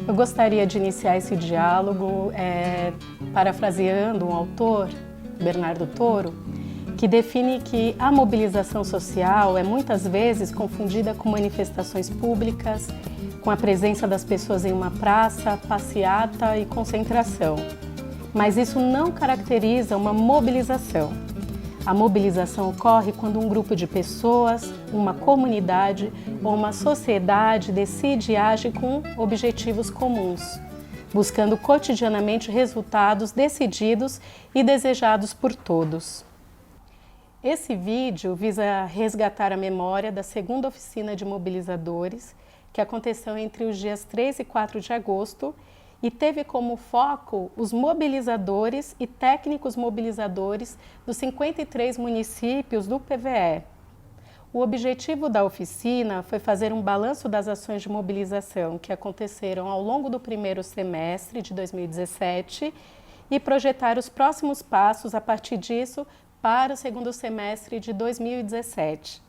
Eu gostaria de iniciar esse diálogo parafraseando um autor, Bernardo Toro, que define que a mobilização social é muitas vezes confundida com manifestações públicas, com a presença das pessoas em uma praça, passeata e concentração. Mas isso não caracteriza uma mobilização. A mobilização ocorre quando um grupo de pessoas, uma comunidade ou uma sociedade decide e age com objetivos comuns, buscando cotidianamente resultados decididos e desejados por todos. Esse vídeo visa resgatar a memória da segunda oficina de mobilizadores, que aconteceu entre os dias 3 e 4 de agosto e teve como foco os mobilizadores e técnicos mobilizadores dos 53 municípios do PVE. O objetivo da oficina foi fazer um balanço das ações de mobilização que aconteceram ao longo do primeiro semestre de 2017 e projetar os próximos passos a partir disso para o segundo semestre de 2017.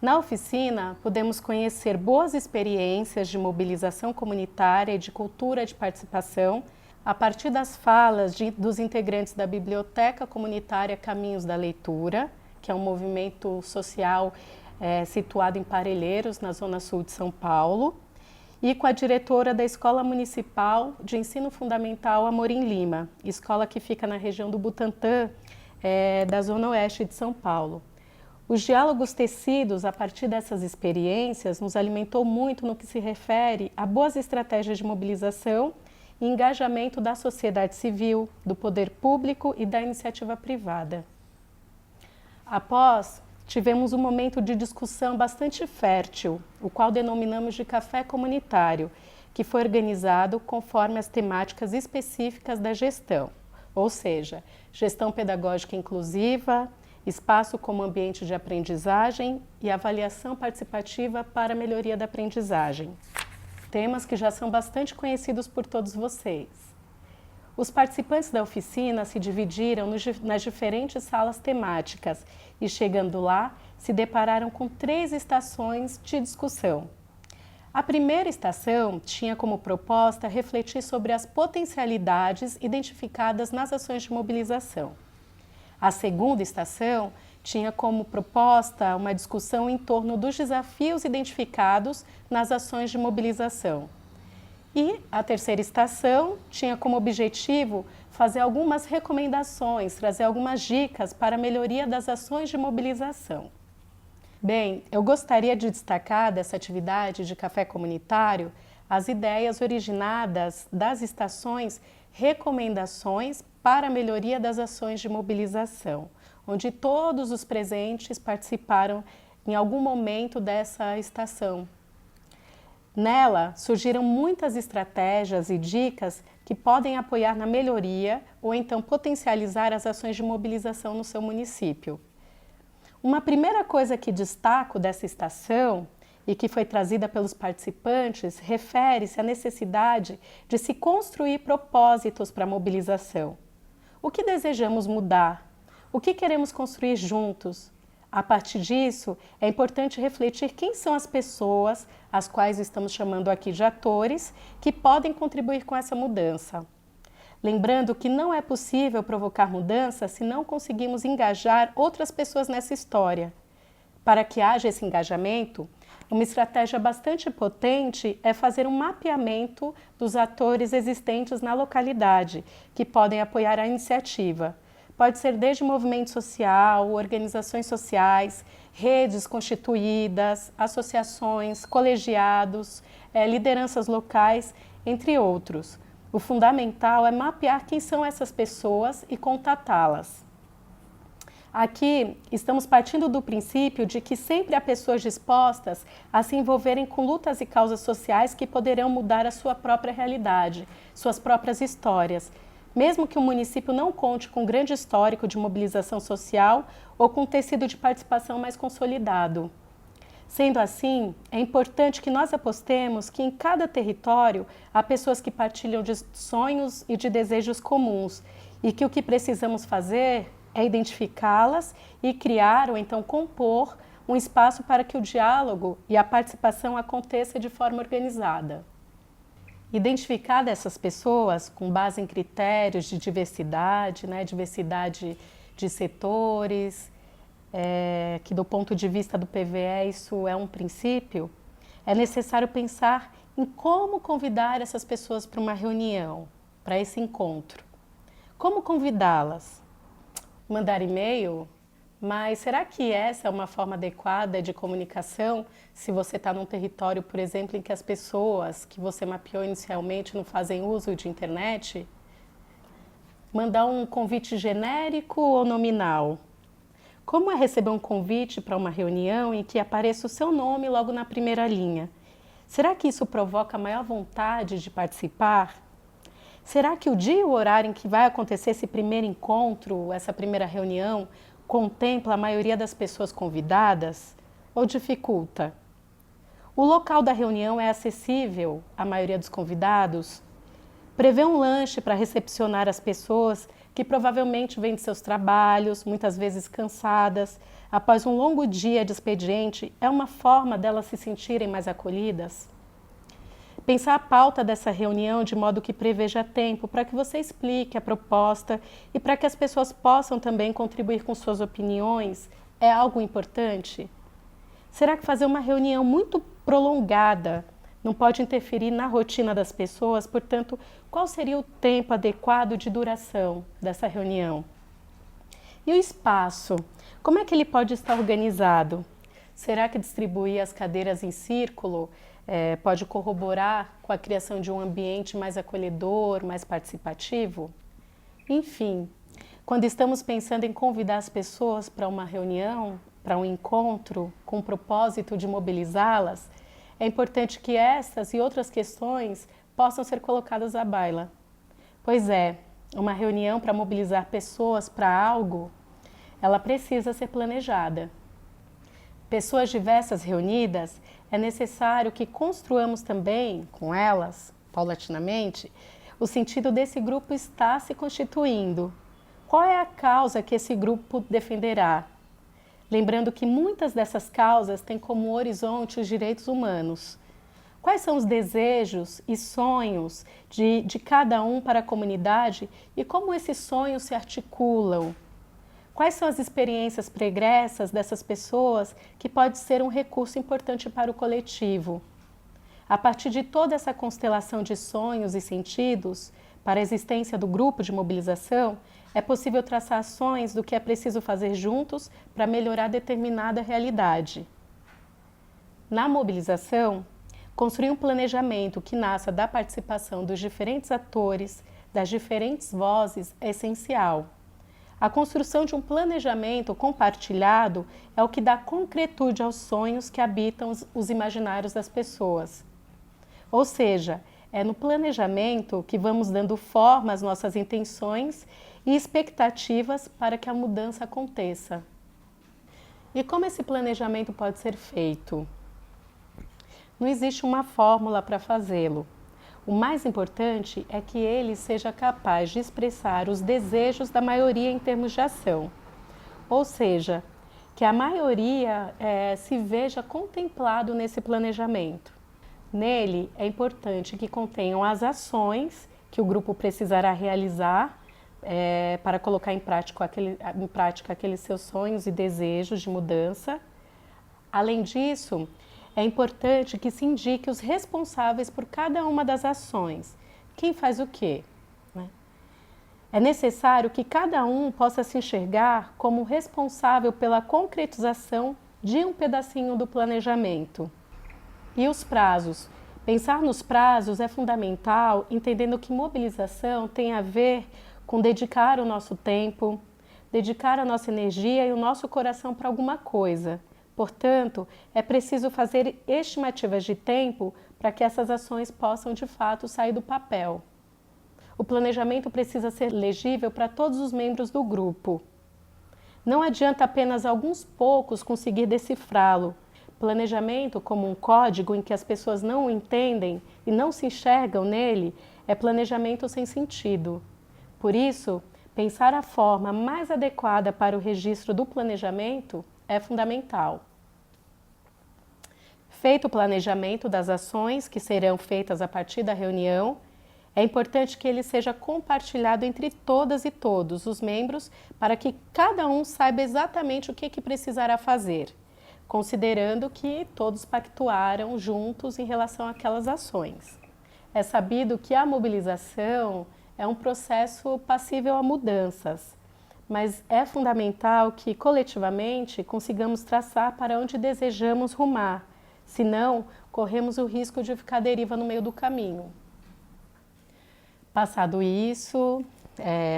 Na oficina, podemos conhecer boas experiências de mobilização comunitária e de cultura de participação a partir das falas dos integrantes da Biblioteca Comunitária Caminhos da Leitura, que é um movimento social situado em Parelheiros, na zona sul de São Paulo, e com a diretora da Escola Municipal de Ensino Fundamental Amorim Lima, escola que fica na região do Butantã, da zona oeste de São Paulo. Os diálogos tecidos a partir dessas experiências nos alimentou muito no que se refere a boas estratégias de mobilização e engajamento da sociedade civil, do poder público e da iniciativa privada. Após, tivemos um momento de discussão bastante fértil, o qual denominamos de café comunitário, que foi organizado conforme as temáticas específicas da gestão, ou seja, gestão pedagógica inclusiva, espaço como ambiente de aprendizagem e avaliação participativa para a melhoria da aprendizagem. Temas que já são bastante conhecidos por todos vocês. Os participantes da oficina se dividiram nas diferentes salas temáticas e, chegando lá, se depararam com 3 estações de discussão. A primeira estação tinha como proposta refletir sobre as potencialidades identificadas nas ações de mobilização. A segunda estação tinha como proposta uma discussão em torno dos desafios identificados nas ações de mobilização. E a terceira estação tinha como objetivo fazer algumas recomendações, trazer algumas dicas para a melhoria das ações de mobilização. Bem, eu gostaria de destacar dessa atividade de café comunitário as ideias originadas das estações recomendações para a melhoria das ações de mobilização, onde todos os presentes participaram em algum momento dessa estação. Nela, surgiram muitas estratégias e dicas que podem apoiar na melhoria ou então potencializar as ações de mobilização no seu município. Uma primeira coisa que destaco dessa estação e que foi trazida pelos participantes refere-se à necessidade de se construir propósitos para a mobilização. O que desejamos mudar? O que queremos construir juntos? A partir disso, é importante refletir quem são as pessoas, as quais estamos chamando aqui de atores, que podem contribuir com essa mudança. Lembrando que não é possível provocar mudança se não conseguimos engajar outras pessoas nessa história. Para que haja esse engajamento, uma estratégia bastante potente é fazer um mapeamento dos atores existentes na localidade, que podem apoiar a iniciativa. Pode ser desde movimento social, organizações sociais, redes constituídas, associações, colegiados, lideranças locais, entre outros. O fundamental é mapear quem são essas pessoas e contatá-las. Aqui estamos partindo do princípio de que sempre há pessoas dispostas a se envolverem com lutas e causas sociais que poderão mudar a sua própria realidade, suas próprias histórias, mesmo que o município não conte com grande histórico de mobilização social ou com tecido de participação mais consolidado. Sendo assim, é importante que nós apostemos que em cada território há pessoas que partilham de sonhos e de desejos comuns e que o que precisamos fazer é identificá-las e criar ou então compor um espaço para que o diálogo e a participação aconteça de forma organizada. Identificar dessas pessoas com base em critérios de diversidade, né, diversidade de setores, que do ponto de vista do PVE isso é um princípio, é necessário pensar em como convidar essas pessoas para uma reunião, para esse encontro. Como convidá-las? Mandar e-mail? Mas será que essa é uma forma adequada de comunicação se você está num território, por exemplo, em que as pessoas que você mapeou inicialmente não fazem uso de internet? Mandar um convite genérico ou nominal? Como é receber um convite para uma reunião em que apareça o seu nome logo na primeira linha? Será que isso provoca maior vontade de participar? Será que o dia e o horário em que vai acontecer esse primeiro encontro, essa primeira reunião, contempla a maioria das pessoas convidadas ou dificulta? O local da reunião é acessível à maioria dos convidados? Prevê um lanche para recepcionar as pessoas que provavelmente vêm de seus trabalhos, muitas vezes cansadas, após um longo dia de expediente, é uma forma delas se sentirem mais acolhidas? Pensar a pauta dessa reunião de modo que preveja tempo para que você explique a proposta e para que as pessoas possam também contribuir com suas opiniões é algo importante? Será que fazer uma reunião muito prolongada não pode interferir na rotina das pessoas? Portanto, qual seria o tempo adequado de duração dessa reunião? E o espaço? Como é que ele pode estar organizado? Será que distribuir as cadeiras em círculo pode corroborar com a criação de um ambiente mais acolhedor, mais participativo? Enfim, quando estamos pensando em convidar as pessoas para uma reunião, para um encontro, com o propósito de mobilizá-las, é importante que essas e outras questões possam ser colocadas à baila. Pois é, uma reunião para mobilizar pessoas para algo, ela precisa ser planejada. Pessoas diversas reunidas, é necessário que construamos também com elas, paulatinamente, o sentido desse grupo estar se constituindo. Qual é a causa que esse grupo defenderá? Lembrando que muitas dessas causas têm como horizonte os direitos humanos. Quais são os desejos e sonhos de cada um para a comunidade e como esses sonhos se articulam? Quais são as experiências pregressas dessas pessoas que pode ser um recurso importante para o coletivo? A partir de toda essa constelação de sonhos e sentidos, para a existência do grupo de mobilização, é possível traçar ações do que é preciso fazer juntos para melhorar determinada realidade. Na mobilização, construir um planejamento que nasça da participação dos diferentes atores, das diferentes vozes, é essencial. A construção de um planejamento compartilhado é o que dá concretude aos sonhos que habitam os imaginários das pessoas. Ou seja, é no planejamento que vamos dando forma às nossas intenções e expectativas para que a mudança aconteça. E como esse planejamento pode ser feito? Não existe uma fórmula para fazê-lo. O mais importante é que ele seja capaz de expressar os desejos da maioria em termos de ação. Ou seja, que a maioria se veja contemplado nesse planejamento. Nele, é importante que contenham as ações que o grupo precisará realizar para colocar em prática aqueles seus sonhos e desejos de mudança. Além disso, é importante que se indique os responsáveis por cada uma das ações. Quem faz o quê? É necessário que cada um possa se enxergar como responsável pela concretização de um pedacinho do planejamento. E os prazos? Pensar nos prazos é fundamental, entendendo que mobilização tem a ver com dedicar o nosso tempo, dedicar a nossa energia e o nosso coração para alguma coisa. Portanto, é preciso fazer estimativas de tempo para que essas ações possam, de fato, sair do papel. O planejamento precisa ser legível para todos os membros do grupo. Não adianta apenas alguns poucos conseguir decifrá-lo. Planejamento, como um código em que as pessoas não o entendem e não se enxergam nele, é planejamento sem sentido. Por isso, pensar a forma mais adequada para o registro do planejamento é fundamental. Feito o planejamento das ações que serão feitas a partir da reunião, é importante que ele seja compartilhado entre todas e todos os membros para que cada um saiba exatamente o que precisará fazer, considerando que todos pactuaram juntos em relação àquelas ações. É sabido que a mobilização é um processo passível a mudanças, mas é fundamental que coletivamente consigamos traçar para onde desejamos rumar, senão corremos o risco de ficar à deriva no meio do caminho. Passado isso,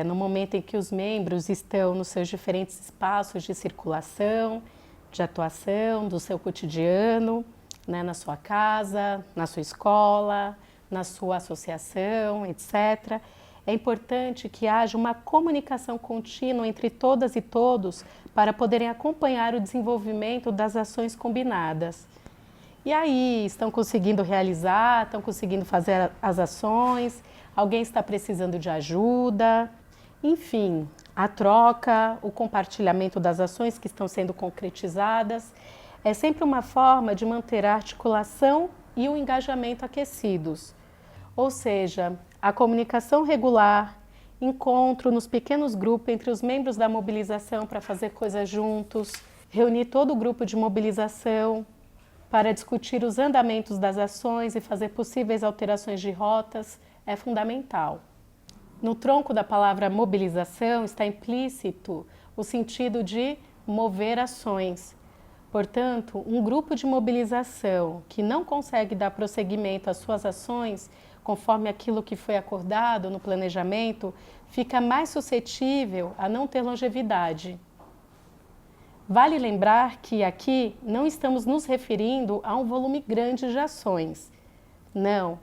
no momento em que os membros estão nos seus diferentes espaços de circulação, de atuação, do seu cotidiano, né, na sua casa, na sua escola, na sua associação, etc., é importante que haja uma comunicação contínua entre todas e todos para poderem acompanhar o desenvolvimento das ações combinadas. E aí, estão conseguindo realizar, estão conseguindo fazer as ações, alguém está precisando de ajuda, enfim, a troca, o compartilhamento das ações que estão sendo concretizadas é sempre uma forma de manter a articulação e o engajamento aquecidos. Ou seja, a comunicação regular, encontro nos pequenos grupos entre os membros da mobilização para fazer coisas juntos, reunir todo o grupo de mobilização para discutir os andamentos das ações e fazer possíveis alterações de rotas é fundamental. No tronco da palavra mobilização está implícito o sentido de mover ações. Portanto, um grupo de mobilização que não consegue dar prosseguimento às suas ações conforme aquilo que foi acordado no planejamento, fica mais suscetível a não ter longevidade. Vale lembrar que aqui não estamos nos referindo a um volume grande de ações. Não,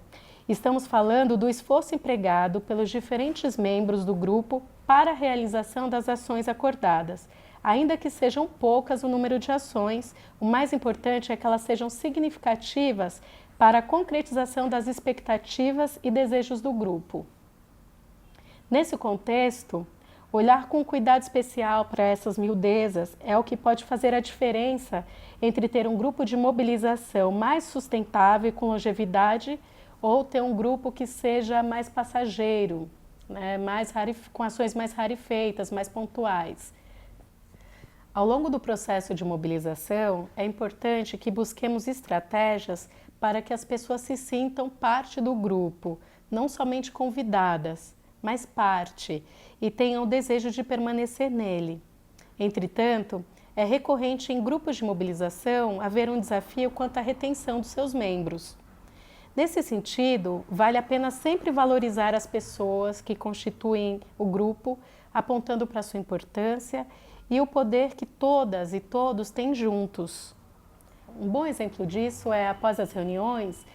estamos falando do esforço empregado pelos diferentes membros do grupo para a realização das ações acordadas. Ainda que sejam poucas o número de ações, o mais importante é que elas sejam significativas para a concretização das expectativas e desejos do grupo. Nesse contexto, olhar com cuidado especial para essas miudezas é o que pode fazer a diferença entre ter um grupo de mobilização mais sustentável e com longevidade ou ter um grupo que seja mais passageiro, né, com ações mais rarefeitas, mais pontuais. Ao longo do processo de mobilização, é importante que busquemos estratégias para que as pessoas se sintam parte do grupo, não somente convidadas, mas parte, e tenham o desejo de permanecer nele. Entretanto, é recorrente em grupos de mobilização haver um desafio quanto à retenção dos seus membros. Nesse sentido, vale a pena sempre valorizar as pessoas que constituem o grupo, apontando para a sua importância e o poder que todas e todos têm juntos. Um bom exemplo disso é, após as reuniões,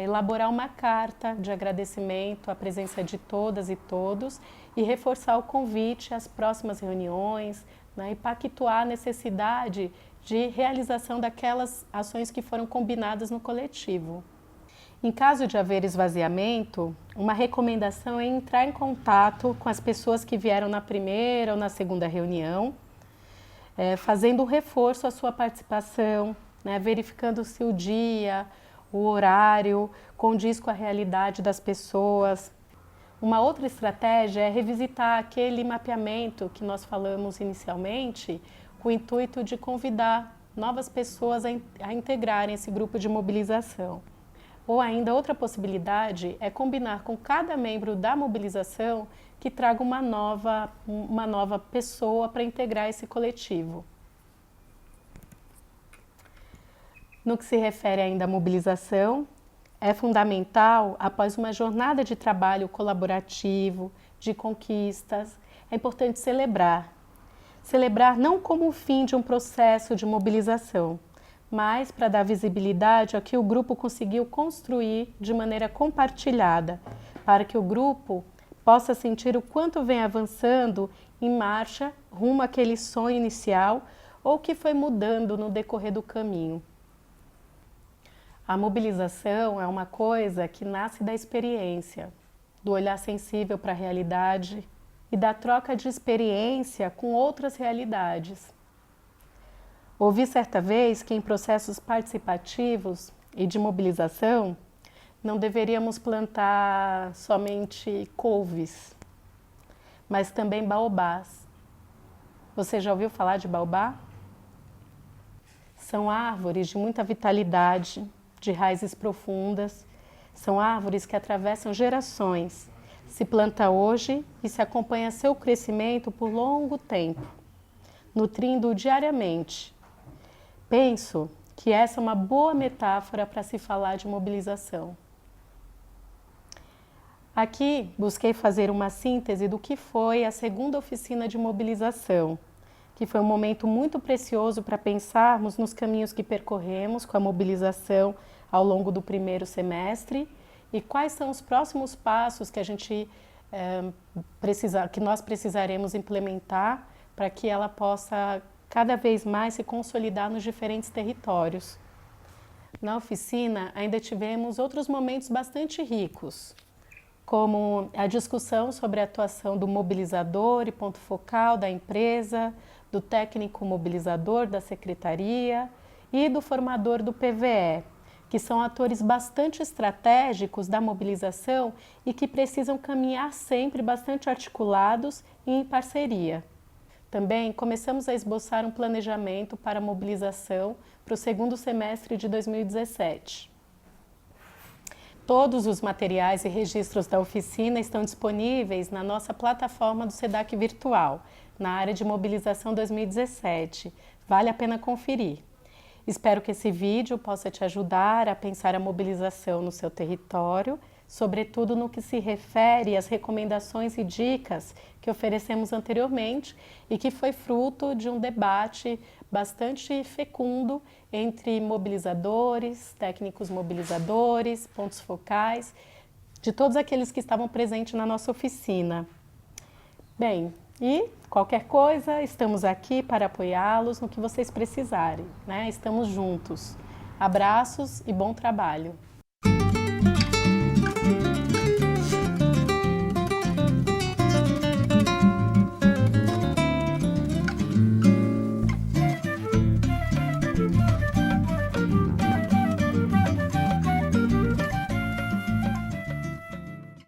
elaborar uma carta de agradecimento à presença de todas e todos e reforçar o convite às próximas reuniões, né, e pactuar a necessidade de realização daquelas ações que foram combinadas no coletivo. Em caso de haver esvaziamento, uma recomendação é entrar em contato com as pessoas que vieram na primeira ou na segunda reunião, fazendo um reforço à sua participação, né, verificando se o dia, o horário condiz com a realidade das pessoas. Uma outra estratégia é revisitar aquele mapeamento que nós falamos inicialmente, com o intuito de convidar novas pessoas a integrarem esse grupo de mobilização. Ou ainda outra possibilidade é combinar com cada membro da mobilização que traga uma nova pessoa para integrar esse coletivo. No que se refere ainda à mobilização, é fundamental, após uma jornada de trabalho colaborativo, de conquistas, é importante celebrar. Celebrar não como o fim de um processo de mobilização, mas para dar visibilidade ao que o grupo conseguiu construir de maneira compartilhada, para que o grupo possa sentir o quanto vem avançando em marcha rumo àquele sonho inicial ou que foi mudando no decorrer do caminho. A mobilização é uma coisa que nasce da experiência, do olhar sensível para a realidade e da troca de experiência com outras realidades. Ouvi certa vez que em processos participativos e de mobilização não deveríamos plantar somente couves, mas também baobás. Você já ouviu falar de baobá? São árvores de muita vitalidade, de raízes profundas. São árvores que atravessam gerações. Se planta hoje e se acompanha seu crescimento por longo tempo, nutrindo-o diariamente. Penso que essa é uma boa metáfora para se falar de mobilização. Aqui busquei fazer uma síntese do que foi a segunda oficina de mobilização, que foi um momento muito precioso para pensarmos nos caminhos que percorremos com a mobilização ao longo do primeiro semestre e quais são os próximos passos que que nós precisaremos implementar para que ela possa cada vez mais se consolidar nos diferentes territórios. Na oficina ainda tivemos outros momentos bastante ricos, como a discussão sobre a atuação do mobilizador e ponto focal da empresa, do técnico mobilizador da secretaria e do formador do PVE, que são atores bastante estratégicos da mobilização e que precisam caminhar sempre bastante articulados e em parceria. Também começamos a esboçar um planejamento para a mobilização para o segundo semestre de 2017. Todos os materiais e registros da oficina estão disponíveis na nossa plataforma do SEDAC Virtual, na área de mobilização 2017. Vale a pena conferir. Espero que esse vídeo possa te ajudar a pensar a mobilização no seu território, sobretudo no que se refere às recomendações e dicas que oferecemos anteriormente e que foi fruto de um debate bastante fecundo entre mobilizadores, técnicos mobilizadores, pontos focais, de todos aqueles que estavam presentes na nossa oficina. Bem, e qualquer coisa, estamos aqui para apoiá-los no que vocês precisarem, né? Estamos juntos. Abraços e bom trabalho!